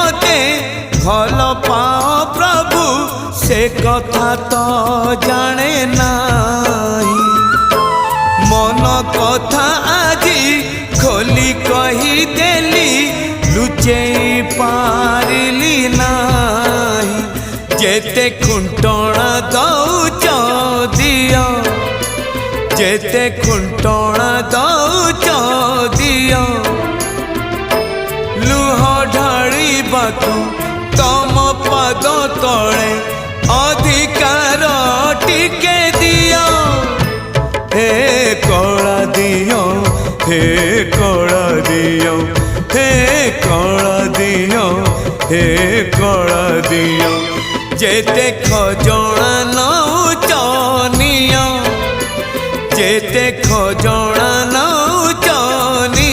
मते भल पाओ प्रभु से कथा तो जाने नाही। मन कथा आजी खोली कही देली लुचे पारिली नाही। जेते खुंटणा दौच दियो जेते खुंटणा दौच दियो लुह ढाळिबाकू तम पद तले अधिकार टिके दियो। हे कला दियो हे कला दियो हे कला दियो हे कला दियो। जेते खजना